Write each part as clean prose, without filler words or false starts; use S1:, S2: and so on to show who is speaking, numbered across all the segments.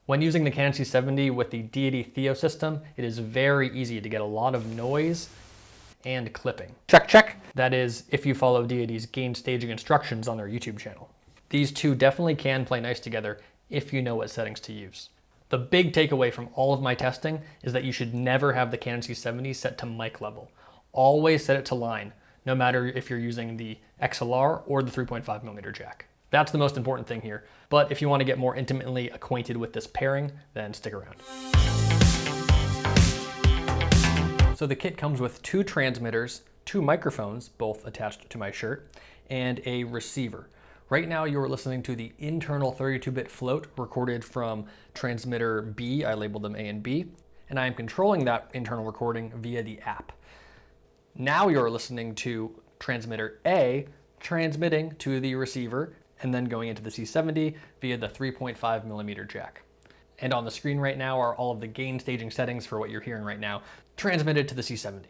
S1: When using the Canon C70 with the Deity Theos system, it is very easy to get a lot of noise and clipping. Check, check. That is, if you follow Deity's gain staging instructions on their YouTube channel. These two definitely can play nice together if you know what settings to use. The big takeaway from all of my testing is that you should never have the Canon C70 set to mic level. Always set it to line, no matter if you're using the XLR or the 3.5mm jack. That's the most important thing here. But if you want to get more intimately acquainted with this pairing, then stick around. So the kit comes with 2 transmitters, 2 microphones, both attached to my shirt, and a receiver. Right now you're listening to the internal 32-bit float recorded from transmitter B, I labeled them A and B, and I am controlling that internal recording via the app. Now you're listening to transmitter A transmitting to the receiver and then going into the C70 via the 3.5mm jack. And on the screen right now are all of the gain staging settings for what you're hearing right now, transmitted to the C70.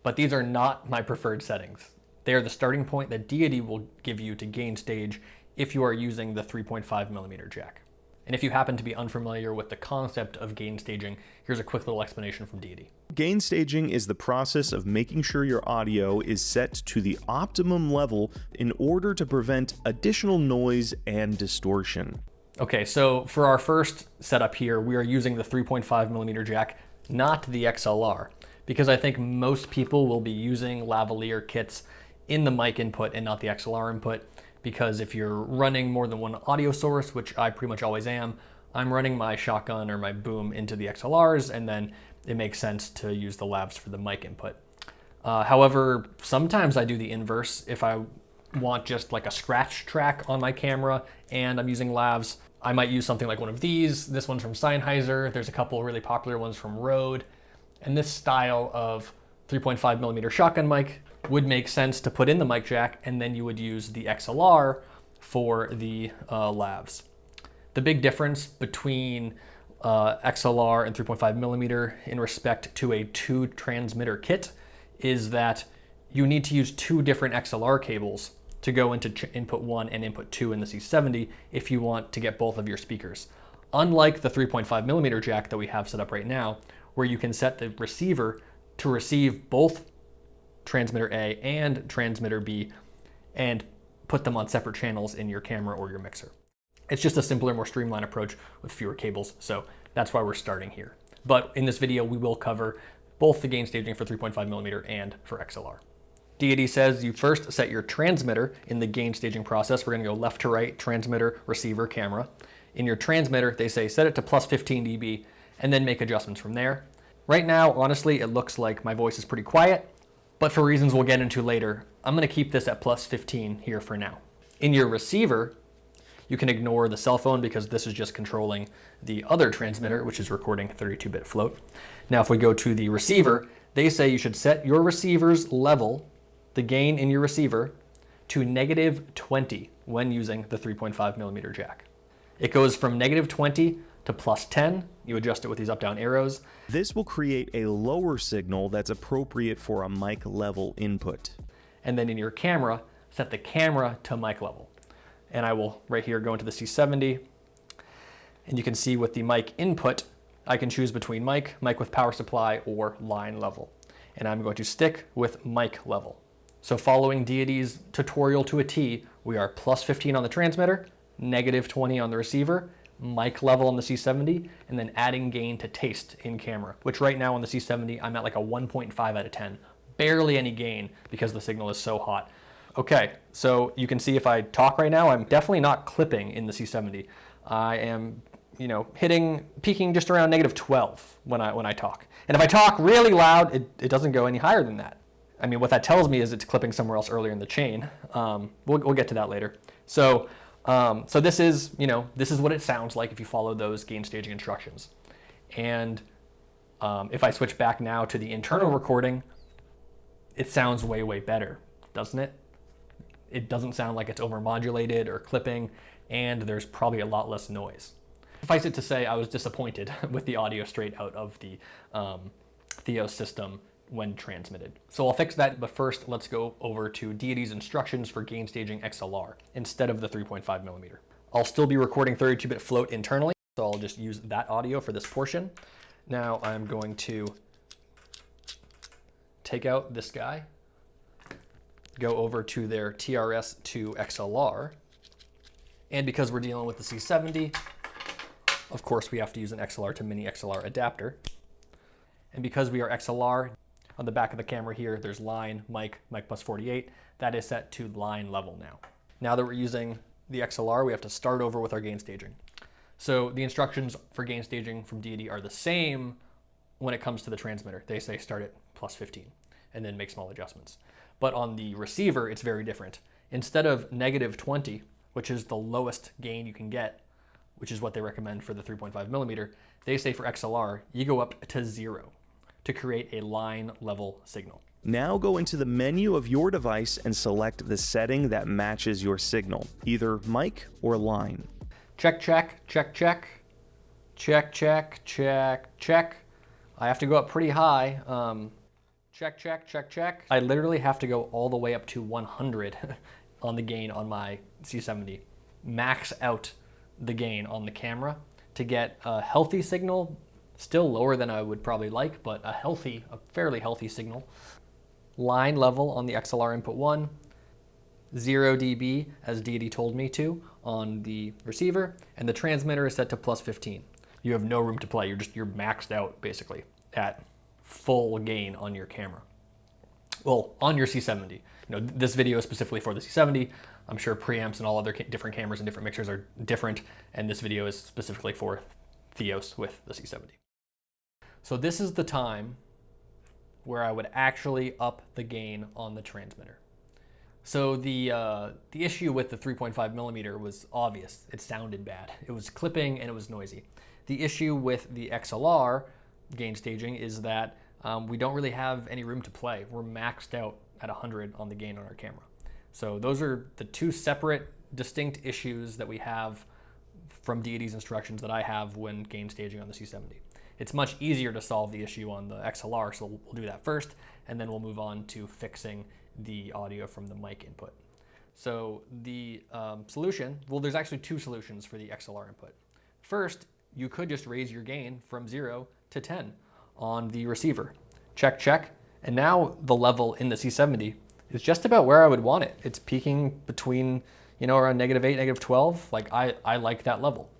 S1: But these are not my preferred settings. They are the starting point that Deity will give you to gain stage if you are using the 3.5mm jack. And if you happen to be unfamiliar with the concept of gain staging, here's a quick little explanation from Deity.
S2: Gain staging is the process of making sure your audio is set to the optimum level in order to prevent additional noise and distortion.
S1: Okay, so for our first setup here, we are using the 3.5mm jack, not the XLR, because I think most people will be using lavalier kits in the mic input and not the XLR input, because if you're running more than one audio source, which I pretty much always am, I'm running my shotgun or my boom into the XLRs, and then it makes sense to use the lavs for the mic input. However, sometimes I do the inverse. If I want just like a scratch track on my camera and I'm using lavs, I might use something like one of these. This one's from Sennheiser. There's a couple really popular ones from Rode. And this style of 3.5mm shotgun mic would make sense to put in the mic jack, and then you would use the XLR for the lavs. The big difference between XLR and 3.5mm in respect to a 2 transmitter kit is that you need to use 2 different XLR cables to go into input 1 and input 2 in the C70 if you want to get both of your speakers. Unlike the 3.5mm jack that we have set up right now, where you can set the receiver to receive both transmitter A and transmitter B and put them on separate channels in your camera or your mixer. It's just a simpler, more streamlined approach with fewer cables, so that's why we're starting here. But in this video, we will cover both the gain staging for 3.5mm and for XLR. Deity says you first set your transmitter in the gain staging process. We're gonna go left to right, transmitter, receiver, camera. In your transmitter, they say set it to plus 15 dB and then make adjustments from there. Right now, honestly, it looks like my voice is pretty quiet, but for reasons we'll get into later, I'm gonna keep this at plus 15 here for now. In your receiver, you can ignore the cell phone because this is just controlling the other transmitter, which is recording 32-bit float. Now, if we go to the receiver, they say you should set your receiver's level, the gain in your receiver, to -20 when using the 3.5mm jack. It goes from -20 to plus 10. You adjust it with these up-down arrows.
S2: This will create a lower signal that's appropriate for a mic level input.
S1: And then in your camera, set the camera to mic level. And I will right here go into the C70, and you can see with the mic input, I can choose between mic with power supply, or line level. And I'm going to stick with mic level. So following Deity's tutorial to a T, we are plus 15 on the transmitter, -20 on the receiver, mic level on the C70, and then adding gain to taste in camera, which right now on the C70, I'm at like a 1.5 out of 10. Barely any gain because the signal is so hot. Okay, so you can see if I talk right now, I'm definitely not clipping in the C70. I am, peaking just around -12 when I talk. And if I talk really loud, it doesn't go any higher than that. I mean, what that tells me is it's clipping somewhere else earlier in the chain. We'll get to that later. So this is what it sounds like if you follow those gain staging instructions. And if I switch back now to the internal recording, it sounds way, way better, doesn't it? It doesn't sound like it's overmodulated or clipping, and there's probably a lot less noise. Suffice it to say, I was disappointed with the audio straight out of the Theos system when transmitted. So I'll fix that, but first let's go over to Deity's instructions for gain staging XLR instead of the 3.5mm. I'll still be recording 32-bit float internally, so I'll just use that audio for this portion. Now I'm going to take out this guy, go over to their TRS to XLR, and because we're dealing with the C70, of course we have to use an XLR to mini XLR adapter. And because we are XLR, on the back of the camera here, there's line, mic plus 48. That is set to line level now. Now that we're using the XLR, we have to start over with our gain staging. So the instructions for gain staging from Deity are the same when it comes to the transmitter. They say start at plus 15 and then make small adjustments. But on the receiver, it's very different. Instead of negative 20, which is the lowest gain you can get, which is what they recommend for the 3.5 millimeter, they say for XLR, you go up to 0 to create a line level signal.
S2: Now go into the menu of your device and select the setting that matches your signal, either mic or line.
S1: Check, check, check, check, check, check, check, check. I have to go up pretty high. Check, check, check, check. I literally have to go all the way up to 100 on the gain on my C70. Max out the gain on the camera to get a healthy signal, still lower than I would probably like, but a fairly healthy signal. Line level on the XLR input 1, 0 dB as Deity told me to on the receiver, and the transmitter is set to plus 15. You have no room to play. You're maxed out basically at full gain on your camera. Well, on your C70. This video is specifically for the C70. I'm sure preamps and all other different cameras and different mixers are different, and this video is specifically for Theos with the C70. So this is the time where I would actually up the gain on the transmitter. So the issue with the 3.5 millimeter was obvious. It sounded bad. It was clipping and it was noisy. The issue with the XLR gain staging is that we don't really have any room to play. We're maxed out at 100 on the gain on our camera. So those are the two separate, distinct issues that we have from Deity's instructions that I have when gain staging on the C70. It's much easier to solve the issue on the XLR, so we'll do that first, and then we'll move on to fixing the audio from the mic input. So the solution, well, there's actually two solutions for the XLR input. First, you could just raise your gain from 0 to 10 on the receiver. Check, check, and now the level in the C70 is just about where I would want it. It's peaking between, around -8, -12. Like I like that level.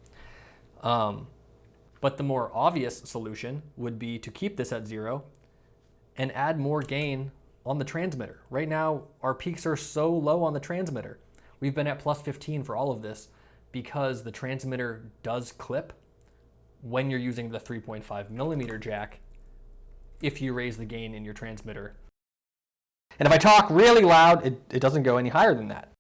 S1: But the more obvious solution would be to keep this at 0 and add more gain on the transmitter. Right now, our peaks are so low on the transmitter. We've been at plus 15 for all of this because the transmitter does clip when you're using the 3.5 millimeter jack if you raise the gain in your transmitter. And if I talk really loud, it doesn't go any higher than that.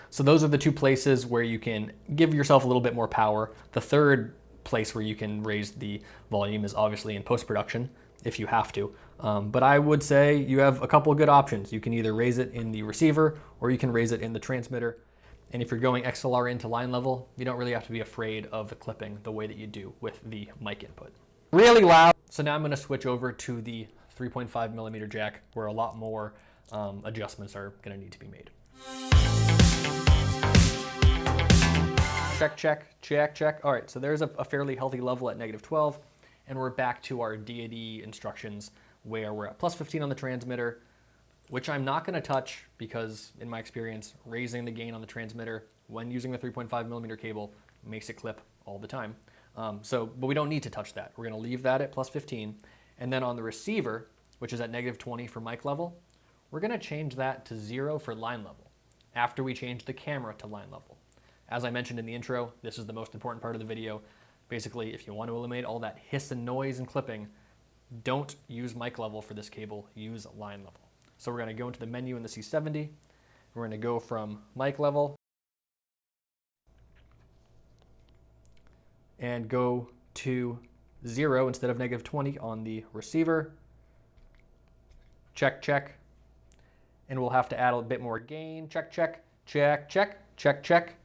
S1: So those are the two places where you can give yourself a little bit more power. The third place where you can raise the volume is obviously in post-production, if you have to. But I would say you have a couple of good options. You can either raise it in the receiver or you can raise it in the transmitter. And if you're going XLR into line level, you don't really have to be afraid of the clipping the way that you do with the mic input. Really loud. So now I'm going to switch over to the 3.5 millimeter jack where a lot more adjustments are going to need to be made. Check, check, check, check. All right, so there's a fairly healthy level at -12, and we're back to our Deity instructions where we're at plus 15 on the transmitter, which I'm not going to touch because, in my experience, raising the gain on the transmitter when using the 3.5 millimeter cable makes it clip all the time. But we don't need to touch that. We're going to leave that at plus 15, and then on the receiver, which is at -20 for mic level, we're going to change that to 0 for line level after we change the camera to line level. As I mentioned in the intro, this is the most important part of the video. Basically, if you want to eliminate all that hiss and noise and clipping, don't use mic level for this cable, use line level. So we're going to go into the menu in the C70. We're going to go from mic level and go to 0 instead of -20 on the receiver. Check, check. And we'll have to add a bit more gain. Check, check, check, check, check, check.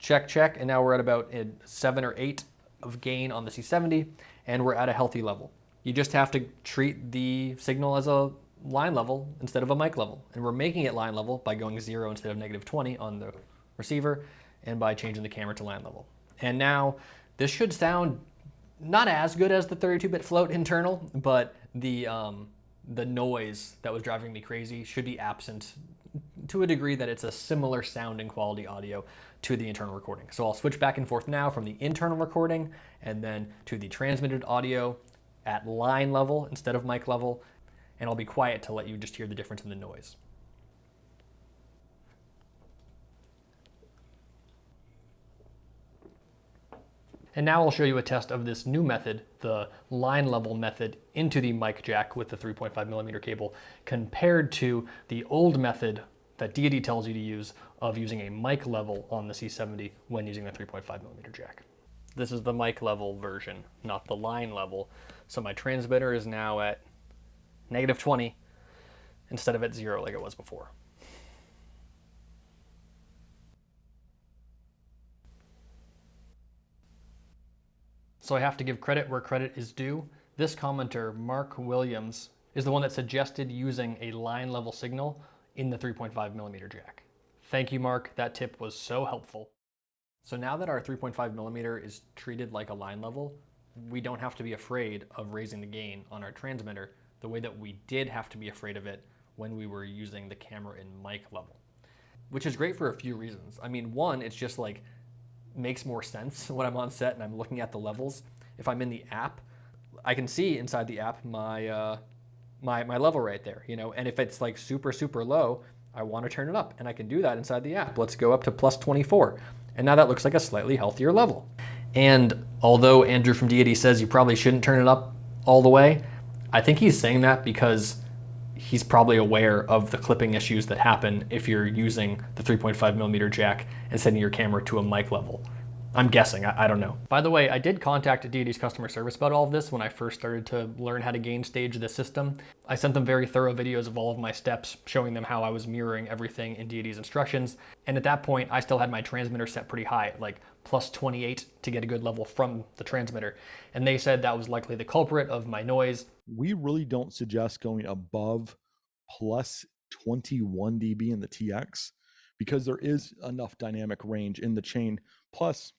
S1: Check, check, and now we're at about 7 or 8 of gain on the C70, and we're at a healthy level. You just have to treat the signal as a line level instead of a mic level, and we're making it line level by going 0 instead of -20 on the receiver, and by changing the camera to line level. And now this should sound not as good as the 32-bit float internal, but the noise that was driving me crazy should be absent to a degree that it's a similar sound and quality audio to the internal recording. So I'll switch back and forth now from the internal recording and then to the transmitted audio at line level instead of mic level, and I'll be quiet to let you just hear the difference in the noise. And now I'll show you a test of this new method, the line level method, into the mic jack with the 3.5mm cable, compared to the old method that Deity tells you to use of using a mic level on the C70 when using the 3.5mm jack. This is the mic level version, not the line level. So my transmitter is now at -20 instead of at 0 like it was before. So I have to give credit where credit is due. This commenter, Mark Williams, is the one that suggested using a line level signal in the 3.5mm jack. Thank you, Mark. That tip was so helpful. So now that our 3.5mm is treated like a line level, we don't have to be afraid of raising the gain on our transmitter the way that we did have to be afraid of it when we were using the camera in mic level, which is great for a few reasons. I mean, one, it's just like makes more sense when I'm on set and I'm looking at the levels. If I'm in the app, I can see inside the app my my level right there, you know, and if it's like super low, I want to turn it up, and I can do that inside the app. Let's go up to +24, and now that looks like a slightly healthier level. And although Andrew from Deity says you probably shouldn't turn it up all the way, I think he's saying that because he's probably aware of the clipping issues that happen if you're using the 3.5mm jack and setting your camera to a mic level. I'm guessing, I don't know. By the way, I did contact Deity's customer service about all of this when I first started to learn how to gain stage this system. I sent them very thorough videos of all of my steps, showing them how I was mirroring everything in Deity's instructions. And at that point, I still had my transmitter set pretty high, like +28 to get a good level from the transmitter. And they said that was likely the culprit of my noise.
S2: We really don't suggest going above +21 dB in the TX because there is enough dynamic range in the chain. Plus,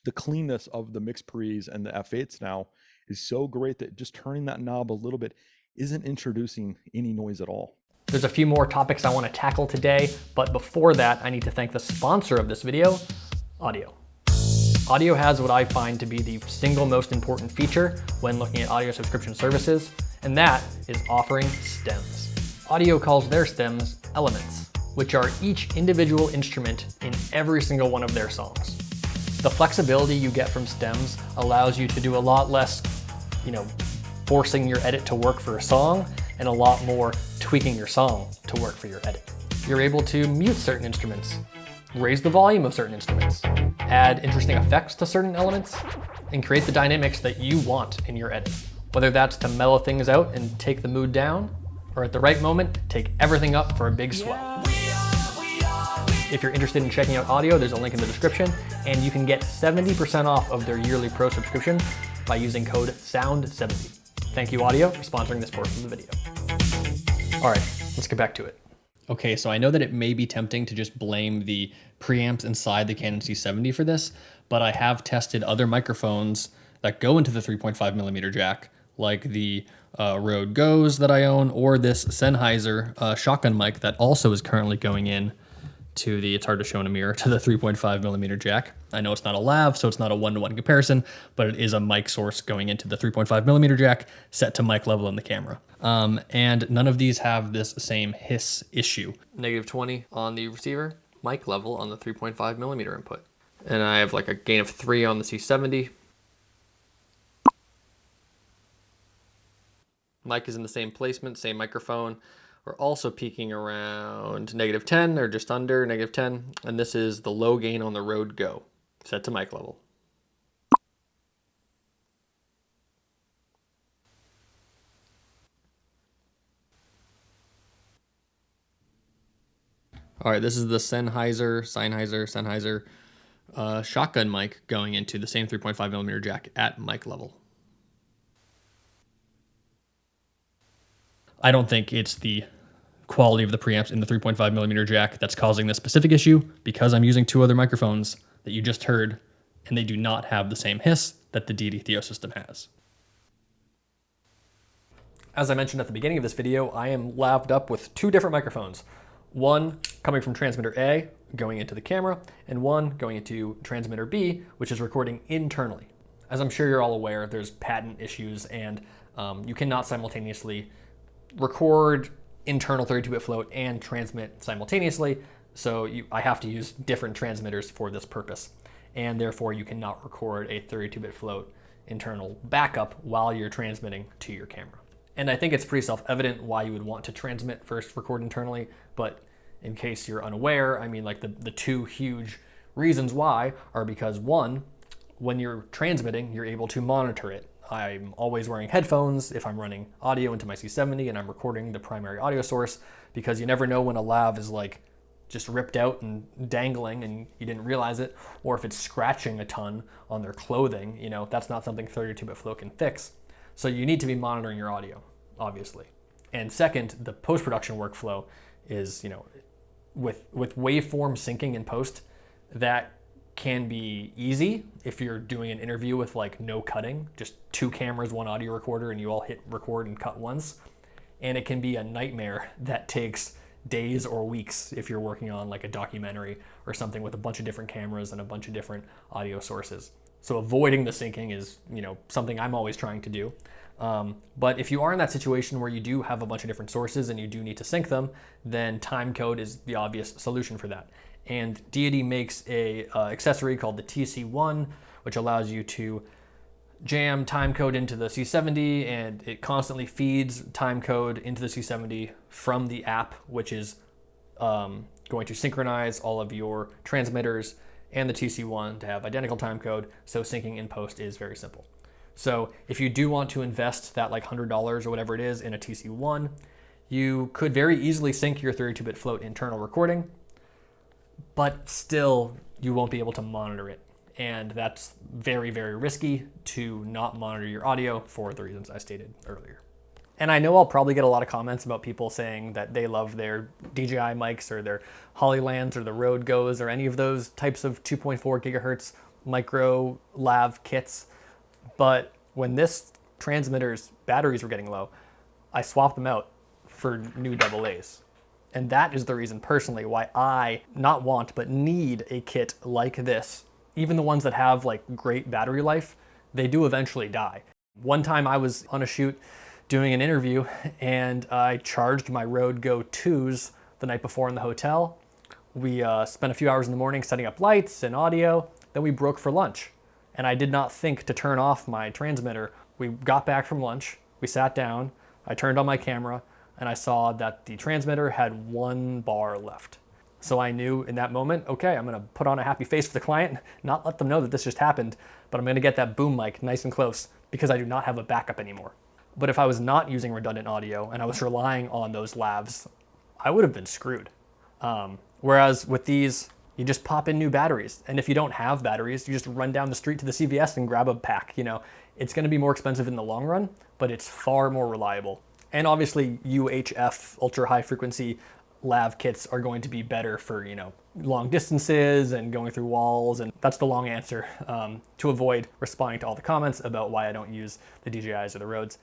S2: the cleanness of the mix pre's and the F8s now is so great that just turning that knob a little bit isn't introducing any noise at all.
S1: There's a few more topics I want to tackle today, but before that, I need to thank the sponsor of this video, AUDIIO. AUDIIO has what I find to be the single most important feature when looking at audio subscription services, and that is offering stems. AUDIIO calls their stems elements, which are each individual instrument in every single one of their songs. The flexibility you get from stems allows you to do a lot less, forcing your edit to work for a song and a lot more tweaking your song to work for your edit. You're able to mute certain instruments, raise the volume of certain instruments, add interesting effects to certain elements, and create the dynamics that you want in your edit. Whether that's to mellow things out and take the mood down, or at the right moment, take everything up for a big swell. If you're interested in checking out AUDIIO, there's a link in the description, and you can get 70% off of their yearly pro subscription by using code SOUND70. Thank you, AUDIIO, for sponsoring this portion of the video. All right, let's get back to it. Okay, so I know that it may be tempting to just blame the preamps inside the Canon C70 for this, but I have tested other microphones that go into the 3.5mm jack, like the Rode Go's that I own, or this Sennheiser shotgun mic that also is currently going in to the, it's hard to show in a mirror, to the 3.5mm jack. I know it's not a lav, so it's not a one-to-one comparison, but it is a mic source going into the 3.5mm jack set to mic level in the camera. And none of these have this same hiss issue. -20 on the receiver, mic level on the 3.5mm input. And I have like a gain of 3 on the C70. Mic is in the same placement, same microphone. We're also peaking around -10 or just under -10. And this is the low gain on the Rode Go, set to mic level. All right, this is the Sennheiser shotgun mic going into the same 3.5mm jack at mic level. I don't think it's the quality of the preamps in the 3.5mm jack that's causing this specific issue, because I'm using 2 other microphones that you just heard, and they do not have the same hiss that the Deity Theos system has. As I mentioned at the beginning of this video, I am laved up with two different microphones. One coming from transmitter A, going into the camera, and one going into transmitter B, which is recording internally. As I'm sure you're all aware, there's patent issues, and you cannot simultaneously record internal 32-bit float and transmit simultaneously, so I have to use different transmitters for this purpose, and therefore you cannot record a 32-bit float internal backup while you're transmitting to your camera. And I think it's pretty self-evident why you would want to transmit first, record internally, but in case you're unaware, I mean, like the two huge reasons why are because, one, when you're transmitting, you're able to monitor it. I'm always wearing headphones if I'm running audio into my C70 and I'm recording the primary audio source, because you never know when a lav is like just ripped out and dangling and you didn't realize it, or if it's scratching a ton on their clothing. You know, that's not something 32-bit float can fix. So you need to be monitoring your audio, obviously. And second, the post-production workflow is, you know, with waveform syncing in post, that can be easy if you're doing an interview with like no cutting, just two cameras, one audio recorder, and you all hit record and cut once. And it can be a nightmare that takes days or weeks if you're working on like a documentary or something with a bunch of different cameras and a bunch of different audio sources. So avoiding the syncing is, you know, something I'm always trying to do. But if you are in that situation where you do have a bunch of different sources and you do need to sync them, then timecode is the obvious solution for that. And Deity makes a accessory called the TC1, which allows you to jam timecode into the C70, and it constantly feeds timecode into the C70 from the app, which is going to synchronize all of your transmitters and the TC1 to have identical timecode, so syncing in post is very simple. So if you do want to invest that like $100 or whatever it is in a TC1, you could very easily sync your 32-bit float internal recording, but still you won't be able to monitor it. And that's very, very risky to not monitor your audio for the reasons I stated earlier. And I know I'll probably get a lot of comments about people saying that they love their DJI mics or their Hollylands or the Rode Goes or any of those types of 2.4 gigahertz micro lav kits. But when this transmitter's batteries were getting low, I swapped them out for new AA's. And that is the reason personally why I not want but need a kit like this. Even the ones that have like great battery life, they do eventually die. One time I was on a shoot doing an interview and I charged my Rode Go 2s the night before in the hotel. We spent a few hours in the morning setting up lights and audio, then we broke for lunch. And I did not think to turn off my transmitter. We got back from lunch, we sat down, I turned on my camera, and I saw that the transmitter had 1 bar left. So I knew in that moment, okay, I'm gonna put on a happy face for the client, not let them know that this just happened, but I'm gonna get that boom mic nice and close because I do not have a backup anymore. But if I was not using redundant audio and I was relying on those lavs, I would have been screwed. Whereas with these, you just pop in new batteries. And if you don't have batteries, you just run down the street to the CVS and grab a pack. You know, it's gonna be more expensive in the long run, but it's far more reliable. And obviously UHF, ultra high frequency lav kits are going to be better for, you know, long distances and going through walls. And that's the long answer to avoid responding to all the comments about why I don't use the DJIs or the Rodes.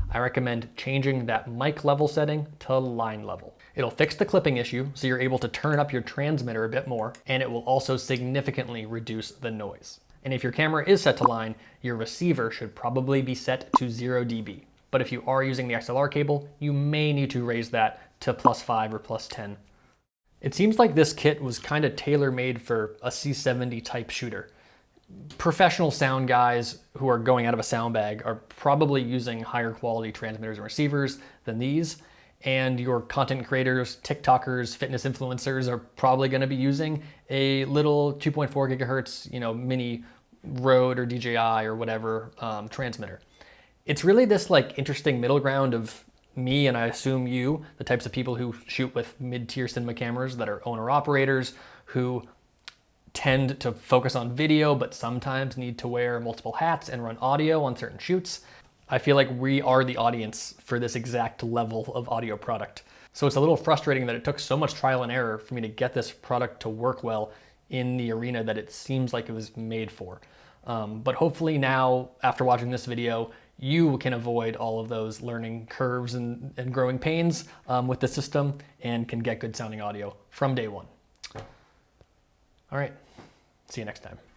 S1: I recommend changing that mic level setting to line level. It'll fix the clipping issue, so you're able to turn up your transmitter a bit more, and it will also significantly reduce the noise. And if your camera is set to line, your receiver should probably be set to 0 dB. But if you are using the XLR cable, you may need to raise that to +5 or +10. It seems like this kit was kind of tailor-made for a C70 type shooter. Professional sound guys who are going out of a sound bag are probably using higher quality transmitters and receivers than these. And your content creators, TikTokers, fitness influencers are probably going to be using a little 2.4 gigahertz, you know, mini Rode or DJI or whatever transmitter. It's really this like interesting middle ground of me, and I assume you, the types of people who shoot with mid-tier cinema cameras that are owner-operators, who tend to focus on video but sometimes need to wear multiple hats and run audio on certain shoots. I feel like we are the audience for this exact level of audio product. So it's a little frustrating that it took so much trial and error for me to get this product to work well, in the arena that it seems like it was made for. But hopefully now, after watching this video, you can avoid all of those learning curves and growing pains with the system and can get good sounding audio from day one. All right, see you next time.